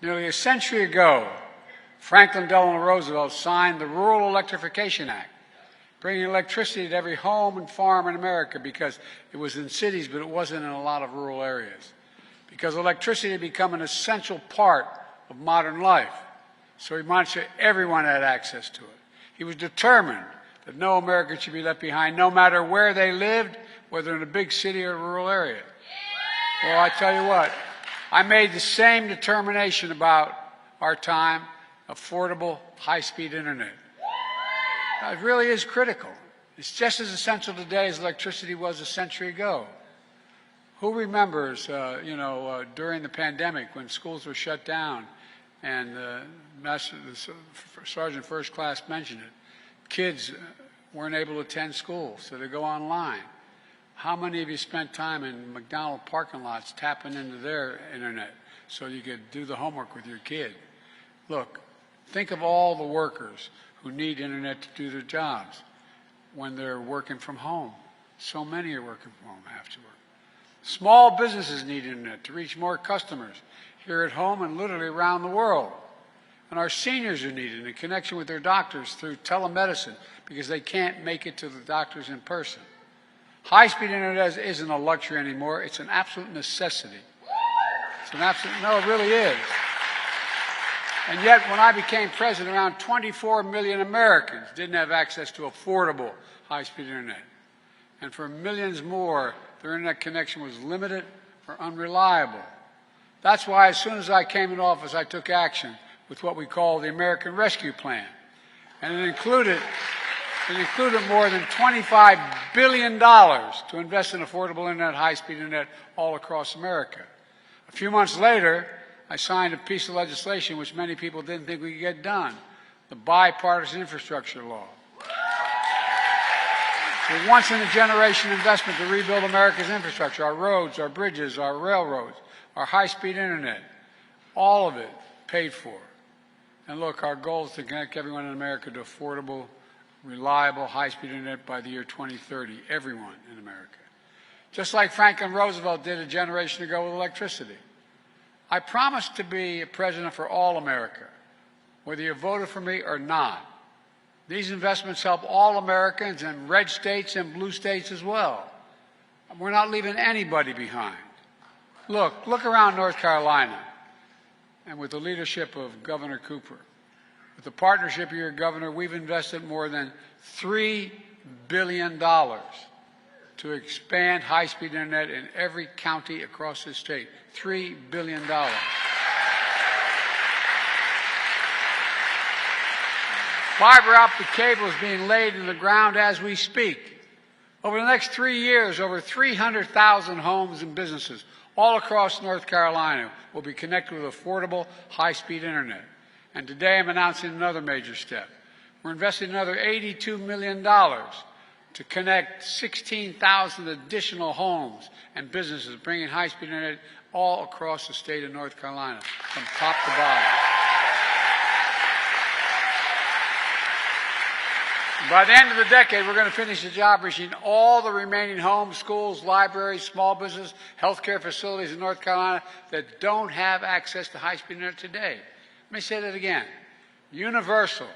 Nearly a century ago, Franklin Delano Roosevelt signed the Rural Electrification Act, bringing electricity to every home and farm in America because it was in cities, but it wasn't in a lot of rural areas. Because electricity had become an essential part of modern life. So he wanted sure everyone had access to it. He was determined that no American should be left behind, no matter where they lived, whether in a big city or a rural area. Well, I tell you what, I made the same determination about our time, affordable, high-speed internet. Now, it really is critical. It's just as essential today as electricity was a century ago. Who remembers, during the pandemic when schools were shut down and the Sergeant First Class mentioned it, kids weren't able to attend school, so they go online. How many of you spent time in McDonald's parking lots tapping into their internet so you could do the homework with your kid? Look, think of all the workers who need internet to do their jobs when they're working from home. So many are working from home, have to work. Small businesses need internet to reach more customers here at home and literally around the world. And our seniors are needed in connection with their doctors through telemedicine because they can't make it to the doctors in person. High-speed internet isn't a luxury anymore. It's an absolute necessity. No, it really is. And yet, when I became president, around 24 million Americans didn't have access to affordable high-speed internet. And for millions more, their internet connection was limited or unreliable. That's why as soon as I came into office, I took action with what we call the American Rescue Plan. And it included more than $25 billion to invest in affordable internet, high-speed internet all across America. A few months later, I signed a piece of legislation which many people didn't think we could get done, the Bipartisan Infrastructure Law. It's a once-in-a-generation investment to rebuild America's infrastructure, our roads, our bridges, our railroads, our high-speed internet, all of it paid for. And look, our goal is to connect everyone in America to affordable, reliable, high-speed internet by the year 2030, everyone in America. Just like Franklin Roosevelt did a generation ago with electricity. I promised to be a president for all America, whether you voted for me or not. These investments help all Americans in red states and blue states as well. We're not leaving anybody behind. Look around North Carolina, and with the leadership of Governor Cooper. With the partnership of your governor, we've invested more than $3 billion to expand high-speed internet in every county across the state. $3 billion. Fiber optic cable is being laid in the ground as we speak. Over the next 3 years, over 300,000 homes and businesses all across North Carolina will be connected with affordable, high-speed internet. And today I'm announcing another major step. We're investing another $82 million to connect 16,000 additional homes and businesses, bringing high-speed internet all across the state of North Carolina, from top to bottom. By the end of the decade, we're going to finish the job reaching all the remaining homes, schools, libraries, small business, healthcare facilities in North Carolina that don't have access to high-speed internet today. Let me say that again. Universal,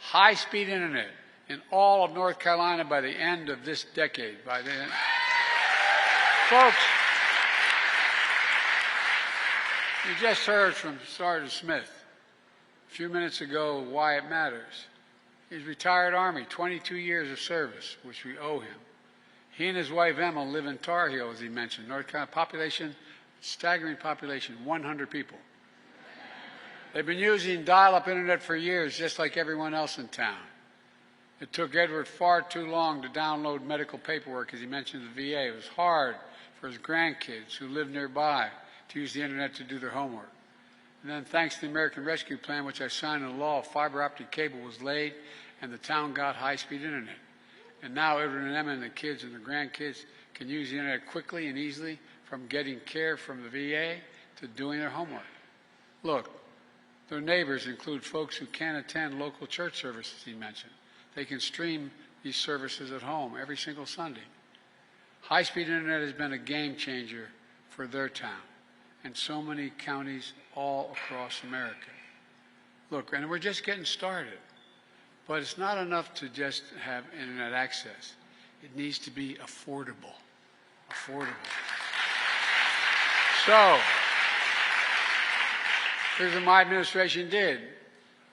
high-speed internet in all of North Carolina by the end of this decade. Folks, you just heard from Sergeant Smith a few minutes ago why it matters. He's retired Army, 22 years of service, which we owe him. He and his wife Emma live in Tar Heel, as he mentioned. North Carolina population, staggering population, 100 people. They've been using dial-up internet for years, just like everyone else in town. It took Edward far too long to download medical paperwork, as he mentioned the VA. It was hard for his grandkids who lived nearby to use the internet to do their homework. And then thanks to the American Rescue Plan, which I signed into law, fiber optic cable was laid and the town got high-speed internet. And now Edward and Emma and the kids and the grandkids can use the internet quickly and easily, from getting care from the VA to doing their homework. Look, their neighbors include folks who can't attend local church services, he mentioned. They can stream these services at home every single Sunday. High-speed internet has been a game changer for their town and so many counties all across America. Look, and we're just getting started. But it's not enough to just have internet access. It needs to be affordable. Affordable. So, here's what my administration did.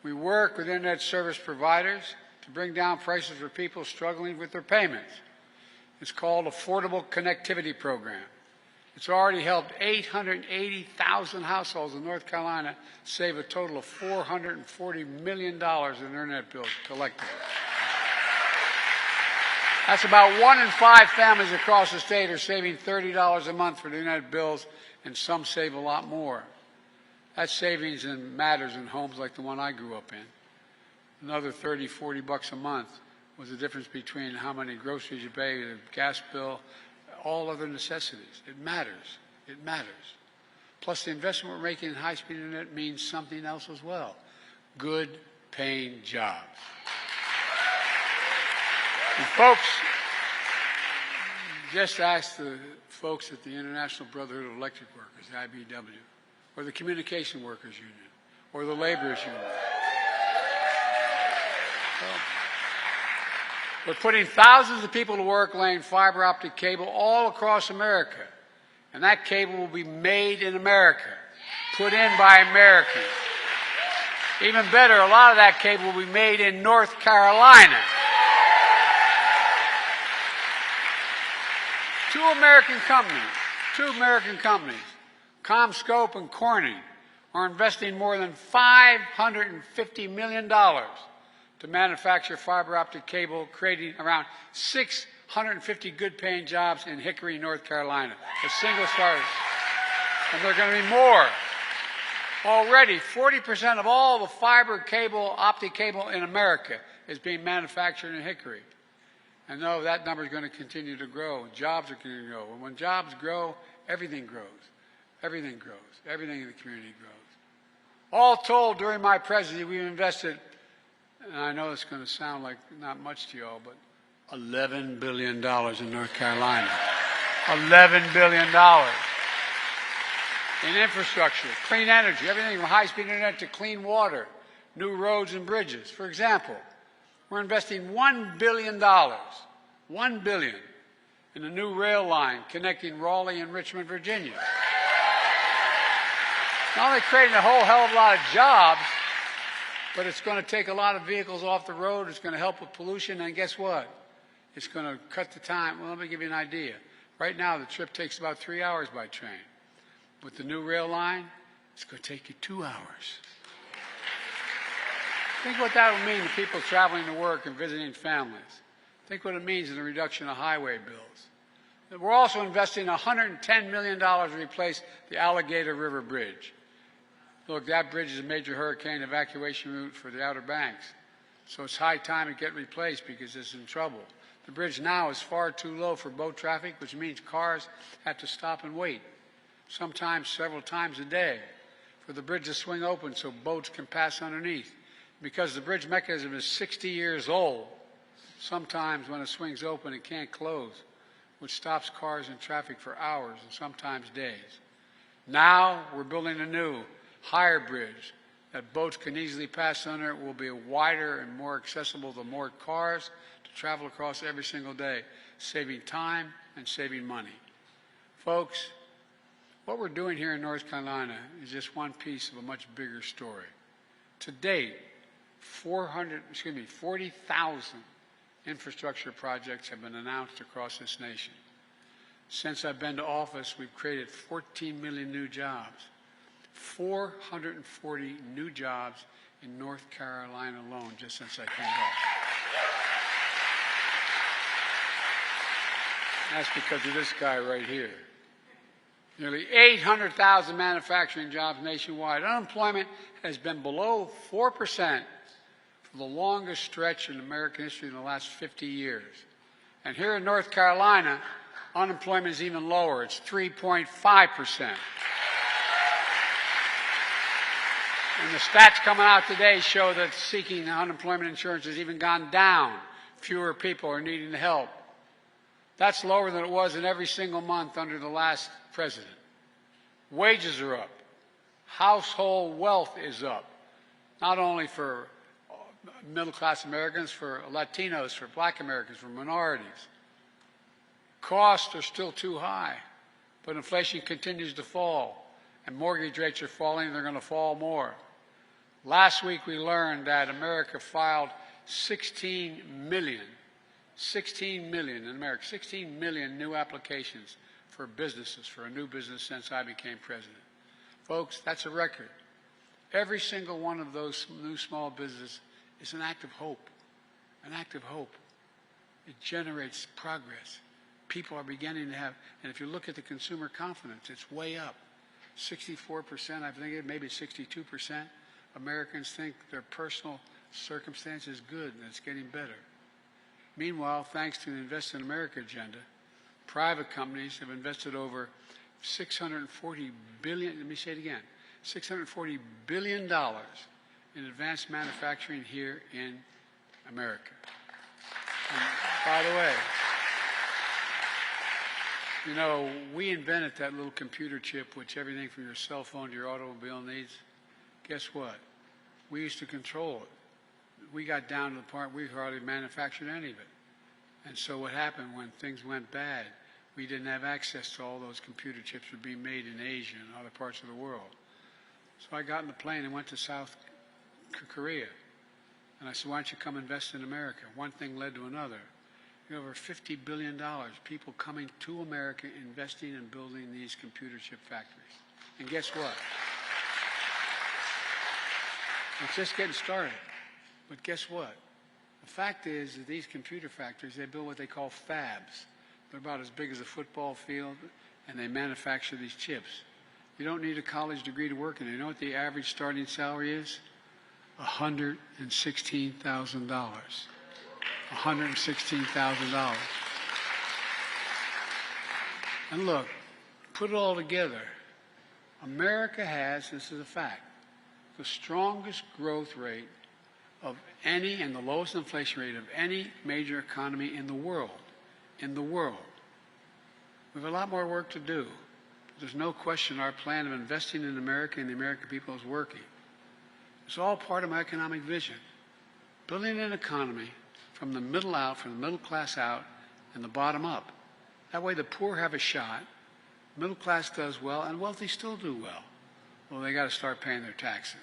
We work with internet service providers to bring down prices for people struggling with their payments. It's called Affordable Connectivity Program. It's already helped 880,000 households in North Carolina save a total of $440 million in internet bills collectively. That's about 1 in 5 families across the state are saving $30 a month for the internet bills, and some save a lot more. That savings matters in homes like the one I grew up in. Another $30, $40 a month was the difference between how many groceries you pay, the gas bill, all other necessities. It matters. It matters. Plus, the investment we're making in high-speed internet means something else as well. Good paying jobs. And folks, just ask the folks at the International Brotherhood of Electric Workers, the IBEW, or the Communication Workers Union, or the Laborers Union. We're putting thousands of people to work laying fiber optic cable all across America. And that cable will be made in America, put in by Americans. Even better, a lot of that cable will be made in North Carolina. Two American companies, CommScope and Corning, are investing more than $550 million to manufacture fiber optic cable, creating around 650 good-paying jobs in Hickory, North Carolina. A single start. And there are going to be more. Already, 40% of all the fiber cable, optic cable in America is being manufactured in Hickory. And no, that number is going to continue to grow. Jobs are going to grow. And when jobs grow, everything grows. Everything grows. Everything in the community grows. All told, during my presidency, we've invested, and I know it's going to sound like not much to you all, but $11 billion in North Carolina. $11 billion in infrastructure, clean energy, everything from high-speed internet to clean water, new roads and bridges. For example, we're investing $1 billion, $1 billion, in a new rail line connecting Raleigh and Richmond, Virginia. Not only creating a whole hell of a lot of jobs, but it's going to take a lot of vehicles off the road. It's going to help with pollution. And guess what? It's going to cut the time. Well, let me give you an idea. Right now, the trip takes about 3 hours by train. With the new rail line, it's going to take you 2 hours. Think what that will mean to people traveling to work and visiting families. Think what it means in the reduction of highway bills. We're also investing $110 million to replace the Alligator River Bridge. Look, that bridge is a major hurricane evacuation route for the Outer Banks. So it's high time it get replaced because it's in trouble. The bridge now is far too low for boat traffic, which means cars have to stop and wait, sometimes several times a day, for the bridge to swing open so boats can pass underneath. Because the bridge mechanism is 60 years old, sometimes when it swings open it can't close, which stops cars and traffic for hours and sometimes days. Now we're building a new, higher bridge that boats can easily pass under. It will be wider and more accessible to more cars to travel across every single day, saving time and saving money. Folks, what we're doing here in North Carolina is just one piece of a much bigger story. To date, 40,000 infrastructure projects have been announced across this nation. Since I've been to office, we've created 14 million new jobs. 440 new jobs in North Carolina alone just since I came back. That's because of this guy right here. Nearly 800,000 manufacturing jobs nationwide. Unemployment has been below 4% for the longest stretch in American history in the last 50 years. And here in North Carolina, unemployment is even lower. It's 3.5%. And the stats coming out today show that seeking unemployment insurance has even gone down. Fewer people are needing the help. That's lower than it was in every single month under the last president. Wages are up. Household wealth is up, not only for middle-class Americans, for Latinos, for black Americans, for minorities. Costs are still too high, but inflation continues to fall, and mortgage rates are falling, and they're going to fall more. Last week we learned that America filed 16 million in America, 16 million new applications for businesses, for a new business since I became president. Folks, that's a record. Every single one of those new small businesses is an act of hope, an act of hope. It generates progress. People are beginning to have, and if you look at the consumer confidence, it's way up. 64%, I think it maybe 62%, Americans think their personal circumstance is good and it's getting better. Meanwhile, thanks to the Invest in America agenda, private companies have invested over $640 billion, let me say it again, $640 billion in advanced manufacturing here in America. And by the way, you know, we invented that little computer chip which everything from your cell phone to your automobile needs. Guess what? We used to control it. We got down to the point we hardly manufactured any of it. And so what happened when things went bad, we didn't have access to all those computer chips that were being made in Asia and other parts of the world. So I got in the plane and went to South Korea. And I said, why don't you come invest in America? One thing led to another. Over $50 billion, people coming to America, investing and building these computer chip factories. And guess what? It's just getting started. But guess what? The fact is that these computer factories, they build what they call fabs. They're about as big as a football field, and they manufacture these chips. You don't need a college degree to work in it. You know what the average starting salary is? $116,000. $116,000. And look, put it all together. America has, this is a fact, the strongest growth rate of any and the lowest inflation rate of any major economy in the world. In the world. We have a lot more work to do. There's no question our plan of investing in America and the American people is working. It's all part of my economic vision. Building an economy from the middle out, from the middle class out, and the bottom up. That way the poor have a shot, middle class does well, and wealthy still do well. Well, they got to start paying their taxes.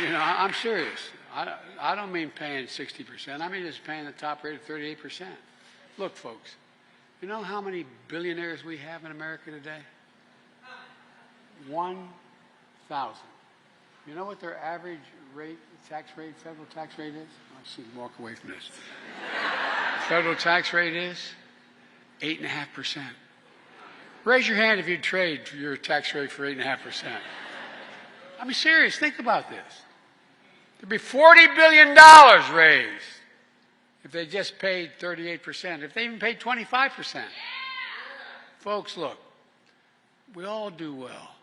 You know, I'm serious. I don't mean paying 60%. I mean just paying the top rate of 38%. Look, folks, you know how many billionaires we have in America today? 1,000. You know what their average rate, tax rate, federal tax rate is? I'll see you walk away from this. Federal tax rate is 8.5%. Raise your hand if you'd trade your tax rate for 8.5%. I mean, serious, think about this. There'd be $40 billion raised if they just paid 38%, if they even paid 25%. Folks, look, we all do well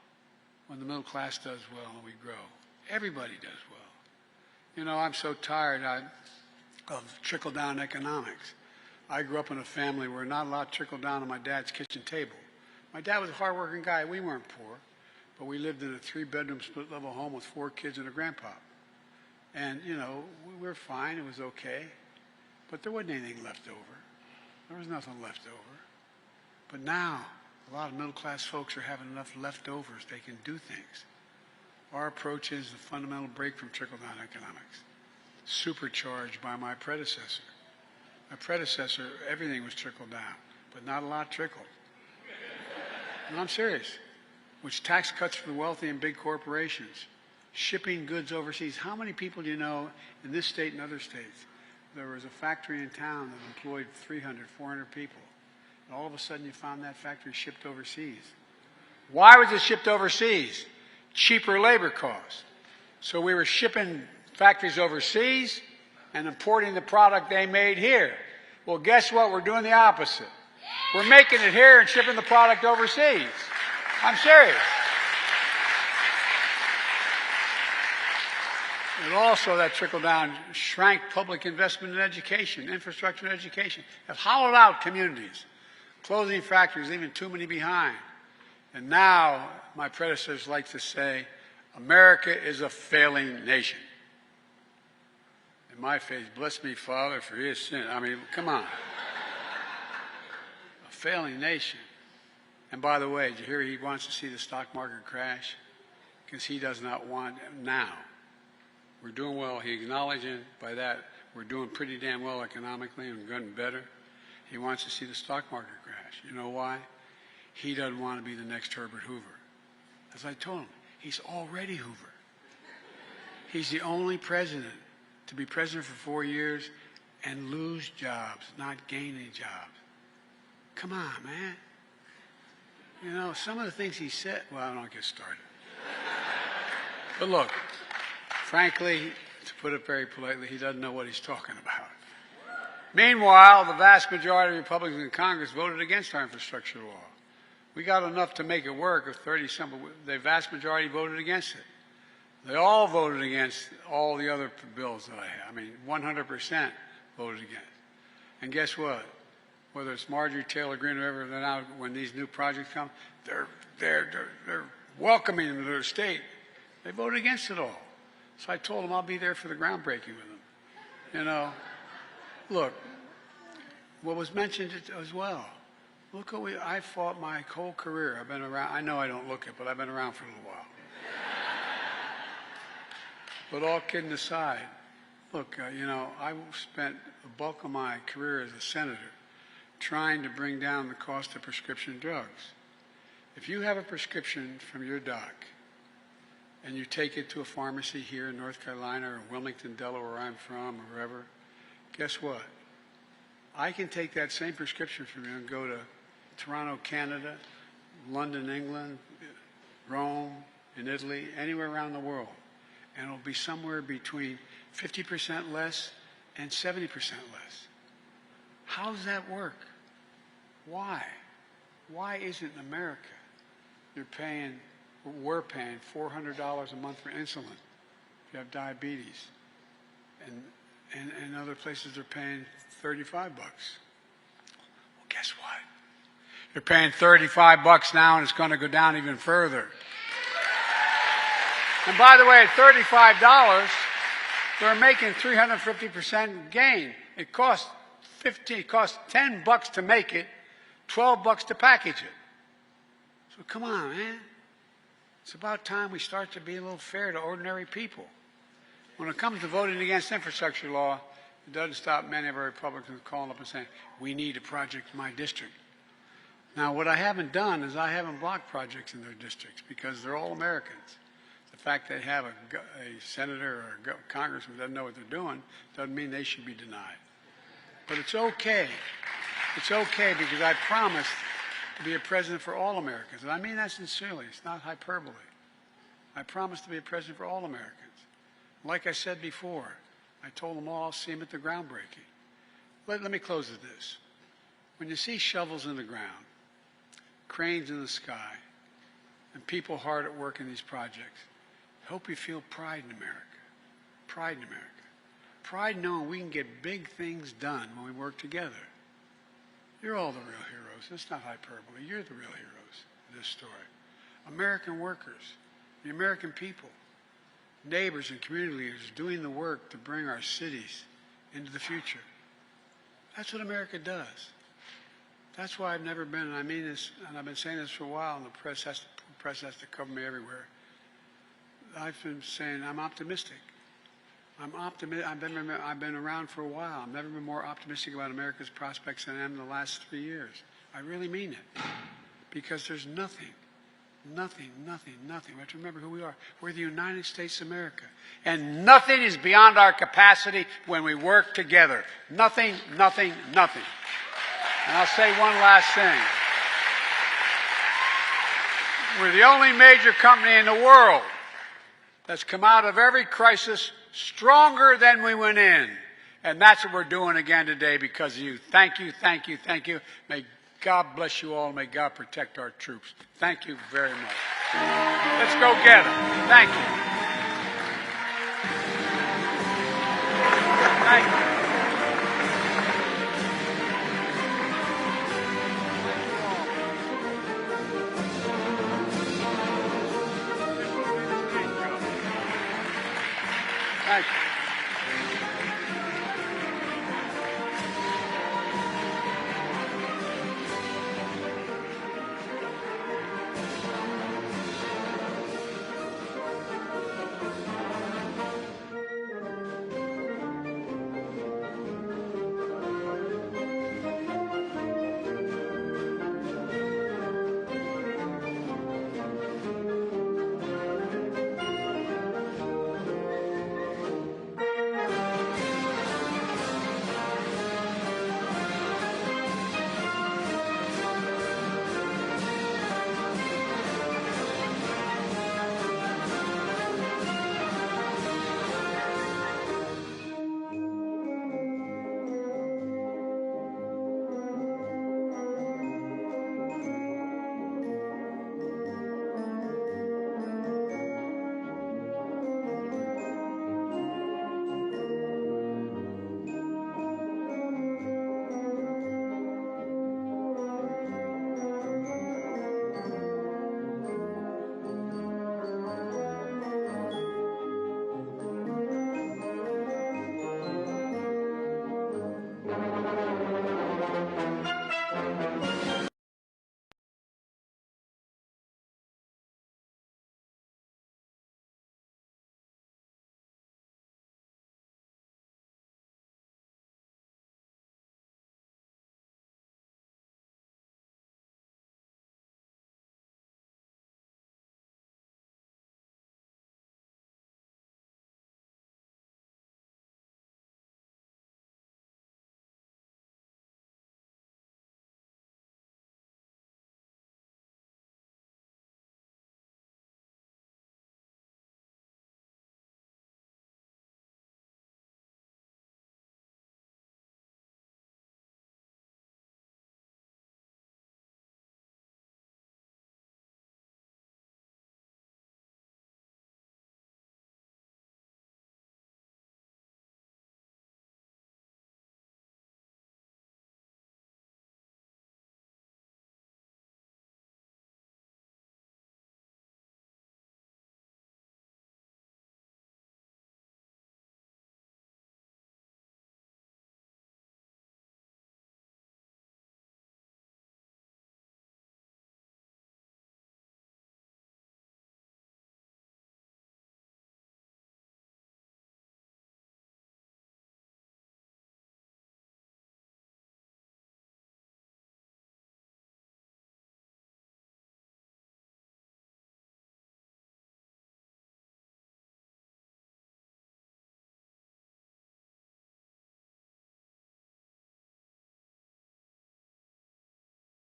when the middle class does well and we grow. Everybody does well. You know, I'm so tired of trickle-down economics. I grew up in a family where not a lot trickled down on my dad's kitchen table. My dad was a hard-working guy. We weren't poor, but we lived in a 3-bedroom split-level home with 4 kids and a grandpa. And, you know, we were fine. It was okay. But there wasn't anything left over. There was nothing left over. But now, a lot of middle-class folks are having enough leftovers they can do things. Our approach is the fundamental break from trickle-down economics, supercharged by my predecessor. My predecessor, everything was trickled down, but not a lot trickled. And I'm serious. Which tax cuts for the wealthy and big corporations, shipping goods overseas. How many people do you know in this state and other states? There was a factory in town that employed 300, 400 people. And all of a sudden you found that factory shipped overseas. Why was it shipped overseas? Cheaper labor costs. So we were shipping factories overseas and importing the product they made here. Well, guess what? We're doing the opposite. We're making it here and shipping the product overseas. I'm serious. And also that trickle-down shrank public investment in education, infrastructure and education. Have hollowed out communities, closing factories, leaving too many behind. And now, my predecessors like to say, America is a failing nation. In my face, bless me, Father, for his sin. I mean, come on. A failing nation. And by the way, did you hear he wants to see the stock market crash? Because he does not want it now. We're doing well. He acknowledging by that we're doing pretty damn well economically and getting better. He wants to see the stock market crash. You know why? He doesn't want to be the next Herbert Hoover. As I told him, he's already Hoover. He's the only president to be president for 4 years and lose jobs, not gain any jobs. Come on, man. You know, some of the things he said, well, I don't get started. But look, frankly, to put it very politely, he doesn't know what he's talking about. Meanwhile, the vast majority of Republicans in Congress voted against our infrastructure law. We got enough to make it work of 30-some, but the vast majority voted against it. They all voted against all the other bills that I have. I mean, 100% voted against. And guess what? Whether it's Marjorie Taylor Greene or whoever, they're now, when these new projects come, they're welcoming them to their state. They voted against it all. So I told them I'll be there for the groundbreaking with them. You know, look, what was mentioned as well. Look what I fought my whole career. I've been around. I know I don't look it, but I've been around for a little while. But all kidding aside, look, you know, I spent the bulk of my career as a senator trying to bring down the cost of prescription drugs. If you have a prescription from your doc and you take it to a pharmacy here in North Carolina or Wilmington, Delaware, where I'm from, or wherever, guess what? I can take that same prescription from you and go to Toronto, Canada, London, England, Rome, in Italy, anywhere around the world. And it'll be somewhere between 50% less and 70% less. How does that work? Why? Why isn't in America we're paying $400 a month for insulin if you have diabetes. And other places they're paying $35. Well, guess what? You're paying $35 now and it's going to go down even further. And by the way, at $35, they're making 350% gain. It costs $10 to make it, $12 to package it. So come on, man. It's about time we start to be a little fair to ordinary people. When it comes to voting against infrastructure law, it doesn't stop many of our Republicans calling up and saying, we need a project in my district. Now, what I haven't done is I haven't blocked projects in their districts because they're all Americans. The fact they have a senator or a congressman who doesn't know what they're doing doesn't mean they should be denied. But it's okay. It's okay because I promised to be a president for all Americans. And I mean that sincerely. It's not hyperbole. I promised to be a president for all Americans. Like I said before, I told them all I'll see them at the groundbreaking. Let me close with this. When you see shovels in the ground, cranes in the sky, and people hard at work in these projects, I hope you feel pride in America. Pride in America. Pride knowing we can get big things done when we work together. You're all the real heroes. It's not hyperbole. You're the real heroes in this story. American workers, the American people, neighbors and community leaders doing the work to bring our cities into the future. That's what America does. That's why I've never been, and I mean this, and I've been saying this for a while, and the press has to cover me everywhere. I've been saying I'm optimistic. I'm optimistic. I've been around for a while. I've never been more optimistic about America's prospects than I am in the last 3 years. I really mean it. Because there's nothing. We have to remember who we are. We're the United States of America. And nothing is beyond our capacity when we work together. Nothing. And I'll say one last thing. We're the only major company in the world that's come out of every crisis stronger than we went in. And that's what we're doing again today because of you. Thank you. May God bless you all. May God protect our troops. Thank you very much. Let's go get them. Thank you. Thank you. Thank you.